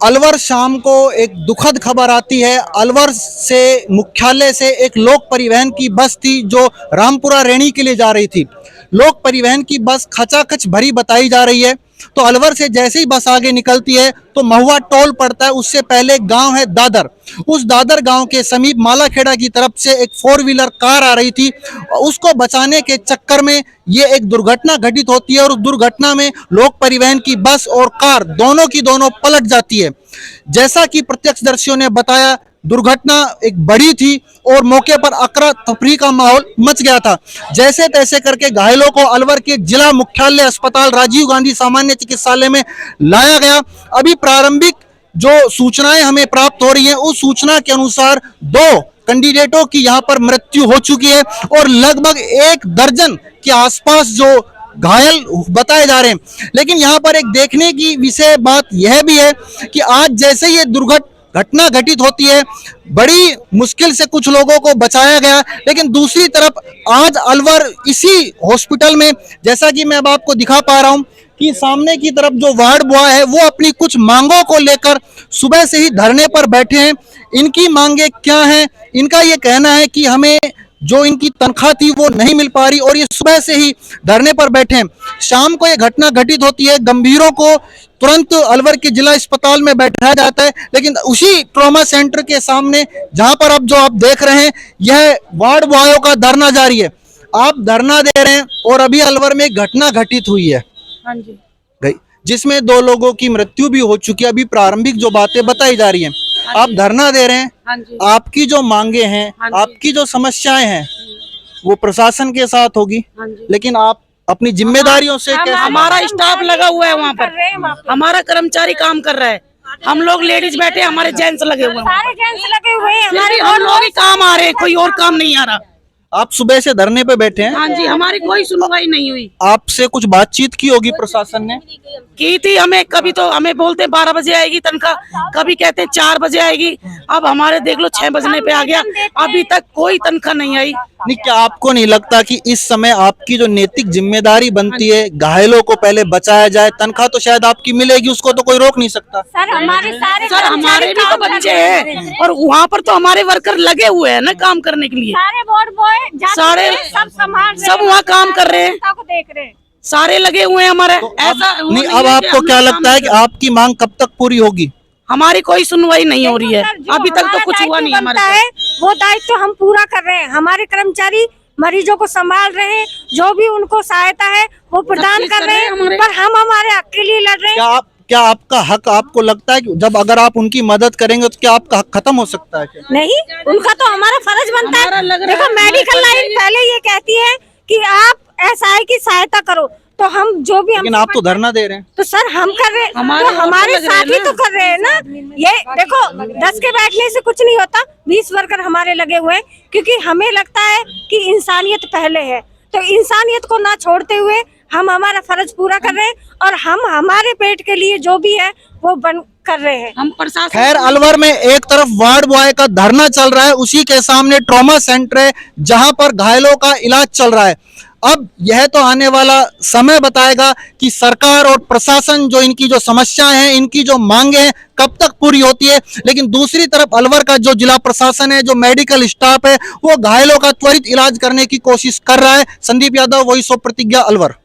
अलवर शाम को एक दुखद खबर आती है। अलवर से मुख्यालय से एक लोक परिवहन की बस थी जो रामपुरा रैणी के लिए जा रही थी। लोक परिवहन की बस खचाखच भरी बताई जा रही है। तो अलवर से जैसे ही बस आगे निकलती है तो महुआ टोल पड़ता है। उससे पहले एक गांव है दादर। उस दादर गांव के समीप मालाखेड़ा की तरफ से एक 4 व्हीलर कार आ रही थी। उसको बचाने के चक्कर में ये एक दुर्घटना घटित होती है और उस दुर्घटना में लोक परिवहन की बस और कार दोनों की दोनों पलट जाती है। जैसा कि प्रत्यक्षदर्शियों ने बताया, दुर्घटना एक बड़ी थी और मौके पर अकरा तफरी का माहौल मच गया था। जैसे तैसे करके घायलों को अलवर के जिला मुख्यालय अस्पताल राजीव गांधी सामान्य चिकित्सालय में लाया गया। अभी प्रारंभिक जो सूचनाएं हमें प्राप्त हो रही हैं, उस सूचना के अनुसार 2 कैंडिडेटों की यहां पर मृत्यु हो चुकी है और लगभग 1 दर्जन के आसपास जो घायल बताए जा रहे हैं। लेकिन यहां पर एक देखने की विषय बात यह भी है कि आज जैसे ये घटना घटित होती है, बड़ी मुश्किल से कुछ लोगों को बचाया गया। लेकिन दूसरी तरफ आज अलवर इसी हॉस्पिटल में, जैसा कि मैं अब आपको दिखा पा रहा हूं कि सामने की तरफ जो वार्ड बॉय है वो अपनी कुछ मांगों को लेकर सुबह से ही धरने पर बैठे हैं। इनकी मांगे क्या हैं? इनका ये कहना है कि हमें जो इनकी तनख्वाह थी वो नहीं मिल पा रही और ये सुबह से ही धरने पर बैठे हैं। शाम को ये घटना घटित होती है, गंभीरों को तुरंत अलवर के जिला अस्पताल में बैठाया जाता है। लेकिन उसी ट्रॉमा सेंटर के सामने जहां पर अब जो आप देख रहे हैं, यह वार्ड बॉयों का धरना जारी है। आप धरना दे रहे हैं और अभी अलवर में एक घटना घटित हुई है। हाँ जी, जिसमें 2 लोगों की मृत्यु भी हो चुकी है। अभी प्रारंभिक जो बातें बताई जा रही हैं, आप धरना दे रहे हैं। हाँ जी, आपकी जो मांगे हैं, हाँ जी, आपकी जो समस्याएं हैं, वो प्रशासन के साथ होगी। हाँ जी। लेकिन आप अपनी जिम्मेदारियों से कैसे? हमारा स्टाफ लगा हुआ है वहाँ पर, हमारा कर्मचारी काम कर रहा है। हम लोग लेडीज बैठे, हमारे जेंट्स लगे हुए हैं, सारे जेंट्स लगे हुए हैं। हमारे हम लोग ही काम आ रहे हैं, कोई और काम नहीं आ रहा। आप सुबह से धरने पे बैठे हैं। हाँ जी, हमारी कोई सुनवाई नहीं हुई। आपसे कुछ बातचीत की होगी प्रशासन ने? की थी, हमें कभी तो हमें बोलते 12 बजे आएगी तनख्वाह, कभी कहते 4 बजे आएगी। अब हमारे देख लो 6 बजने पे आ गया, अभी तक कोई तनख्वाह नहीं आई। नहीं, क्या आपको नहीं लगता कि इस समय आपकी जो नैतिक जिम्मेदारी बनती है, घायलों को पहले बचाया जाए? तनख्वाह तो शायद आपकी मिलेगी, उसको तो कोई रोक नहीं सकता। सर हमारे भी तो बच्चे हैं और वहाँ पर तो हमारे वर्कर लगे हुए हैं ना काम करने के लिए। सारे वार्ड बॉय सारे सब वहाँ काम कर रहे हैं, देख रहे हैं। सारे लगे हुए हैं हमारे। ऐसा नहीं, अब आपको क्या लगता है कि आपकी मांग कब तक पूरी होगी? हमारी कोई सुनवाई नहीं हो रही है, अभी तक तो कुछ हुआ नहीं हमारे साथ। वो दायित्व हम पूरा कर रहे हैं। हमारे कर्मचारी मरीजों को संभाल रहे हैं, जो भी उनको सहायता है वो प्रदान कर रहे हैं, पर हम हमारे हक के लिए लड़ रहे हैं। क्या आपका हक, आपको लगता है कि जब अगर आप उनकी मदद करेंगे तो क्या आपका हक खत्म हो सकता है क्या? नहीं, उनका तो हमारा फर्ज बनता है। देखो, मेडिकल लाइन पहले ये कहती है कि आप एसआई की सहायता करो, तो हम जो भी लेकिन आप तो धरना दे रहे हैं। तो सर हम कर रहे हैं, तो हमारे साथ ही तो कर रहे हैं ना। ये देखो, 10 के बैठने से कुछ नहीं होता, 20 वर्कर हमारे लगे हुए हैं, क्योंकि हमें लगता है कि इंसानियत पहले है। तो इंसानियत को ना छोड़ते हुए हम हमारा फर्ज पूरा कर रहे हैं और हम हमारे पेट के लिए जो भी है वो बन कर रहे हैं। हम प्रशासन। खैर, अलवर में एक तरफ वार्ड बॉय का धरना चल रहा है, उसी के सामने ट्रॉमा सेंटर है जहां पर घायलों का इलाज चल रहा है। अब यह तो आने वाला समय बताएगा कि सरकार और प्रशासन जो इनकी जो समस्याएं हैं, इनकी जो मांगे हैं, कब तक पूरी होती है। लेकिन दूसरी तरफ अलवर का जो जिला प्रशासन है, जो मेडिकल स्टाफ है, वो घायलों का त्वरित इलाज करने की कोशिश कर रहा है। संदीप यादव, वॉइस ऑफ प्रतिज्ञा, अलवर।